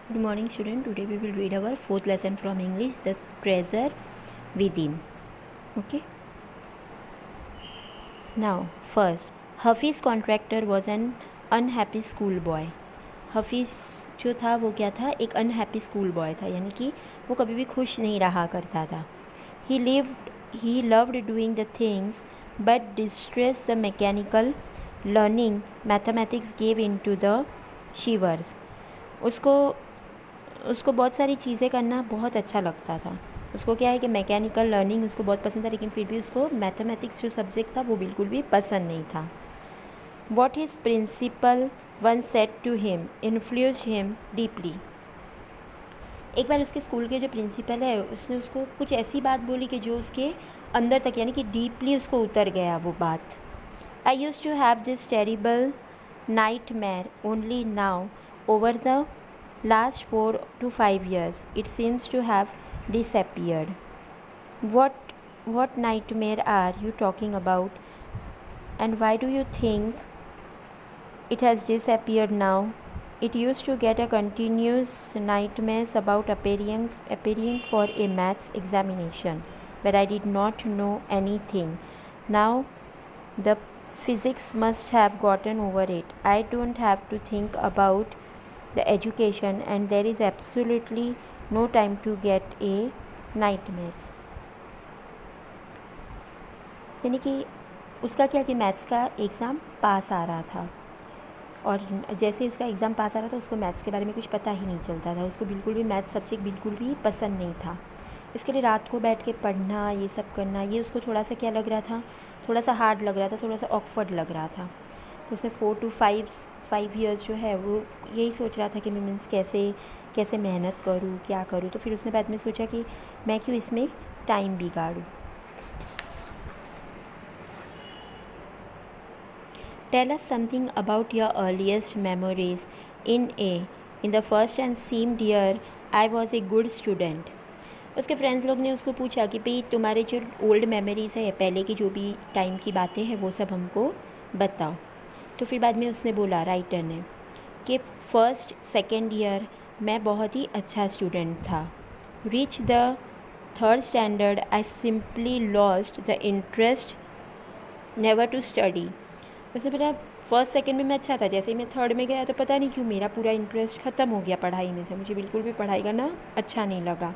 Good morning, student. Today we will read our fourth lesson from English, The Treasure Within. Okay. Now, first, Hafiz contractor was an unhappy schoolboy. Hafeez जो था वो क्या था, एक unhappy school boy था, यानी कि वो कभी भी खुश नहीं रहा करता था. He loved doing the things but distress the mechanical learning mathematics gave in to the shivers. उसको बहुत सारी चीज़ें करना बहुत अच्छा लगता था. उसको क्या है कि मैकेनिकल लर्निंग उसको बहुत पसंद था, लेकिन फिर भी उसको मैथमेटिक्स जो सब्जेक्ट था वो बिल्कुल भी पसंद नहीं था. What his principal one said to him influenced him deeply. एक बार उसके स्कूल के जो प्रिंसिपल है उसने उसको कुछ ऐसी बात बोली कि जो उसके अंदर तक यानी कि डीपली उसको उतर गया वो बात. I used to have this terrible nightmare only now over the last 4 to 5 years it seems to have disappeared. What nightmare are you talking about, and why do you think it has disappeared now? It used to get a continuous nightmares about appearing for a maths examination but I did not know anything. Now the physics must have gotten over it. I don't have to think about the education and there is absolutely no time to get a nightmares. यानी कि उसका क्या कि maths का exam pass आ रहा था, और जैसे उसका एग्ज़ाम पास आ रहा था उसको मैथ्स के बारे में कुछ पता ही नहीं चलता था. उसको बिल्कुल भी मैथ्स सब्जेक्ट बिल्कुल भी पसंद नहीं था. इसके लिए रात को बैठ के पढ़ना, ये सब करना, ये उसको थोड़ा सा क्या लग रहा था, थोड़ा सा हार्ड लग रहा था, थोड़ा सा ऑकवर्ड लग रहा था. तो उसने 4 to 5 years जो है वो यही सोच रहा था कि मैं मीन्स कैसे मेहनत करूँ, क्या करूँ. तो फिर उसने बाद में सोचा कि मैं क्यों इसमें टाइम बिगाड़ूँ. Tell us something about your earliest memories in the first and seemed year I was a good student. उसके फ्रेंड्स लोग ने उसको पूछा कि भाई तुम्हारे जो ओल्ड मेमोरीज़ है, पहले की जो भी टाइम की बातें हैं वो सब हमको बताओ. तो फिर बाद में उसने बोला, राइटर ने, कि फर्स्ट सेकेंड ईयर मैं बहुत ही अच्छा स्टूडेंट था. Reach the third standard I simply lost the interest never to study. उसने बोला फर्स्ट सेकेंड में मैं अच्छा था, जैसे ही मैं थर्ड में गया तो पता नहीं क्यों मेरा पूरा इंटरेस्ट ख़त्म हो गया पढ़ाई में से. मुझे बिल्कुल भी पढ़ाई करना अच्छा नहीं लगा.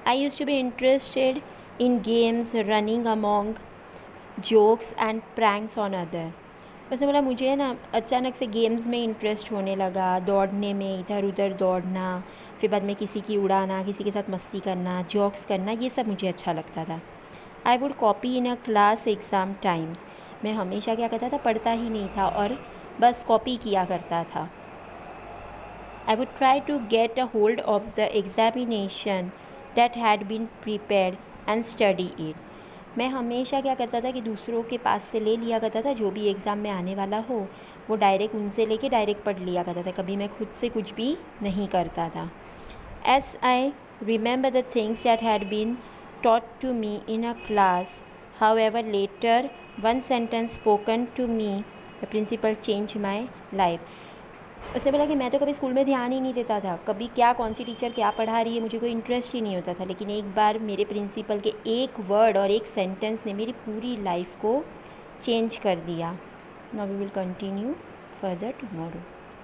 I used to be interested in games running among jokes and pranks on other. उसने बोला मुझे ना अचानक से गेम्स में इंटरेस्ट होने लगा, दौड़ने में, इधर उधर दौड़ना, फिर बाद में किसी की उड़ाना, किसी के साथ मस्ती करना, जोक्स करना, ये सब मुझे अच्छा लगता था. I would copy in a class exam times. मैं हमेशा क्या करता था, पढ़ता ही नहीं था और बस कॉपी किया करता था. I would try to get a hold of the examination that had been prepared and study it. मैं हमेशा क्या करता था कि दूसरों के पास से ले लिया करता था, जो भी एग्ज़ाम में आने वाला हो वो डायरेक्ट उनसे लेके डायरेक्ट पढ़ लिया करता था. कभी मैं खुद से कुछ भी नहीं करता था. As I remember the things that had been taught to me in a class, however later one sentence spoken to me the principal change my life. उसने बोला कि मैं तो कभी स्कूल में ध्यान ही नहीं देता था, कभी क्या कौन सी टीचर क्या पढ़ा रही है मुझे कोई इंटरेस्ट ही नहीं होता था. लेकिन एक बार मेरे प्रिंसिपल के एक वर्ड और एक सेंटेंस ने मेरी पूरी लाइफ को चेंज कर दिया. Now we will continue further tomorrow.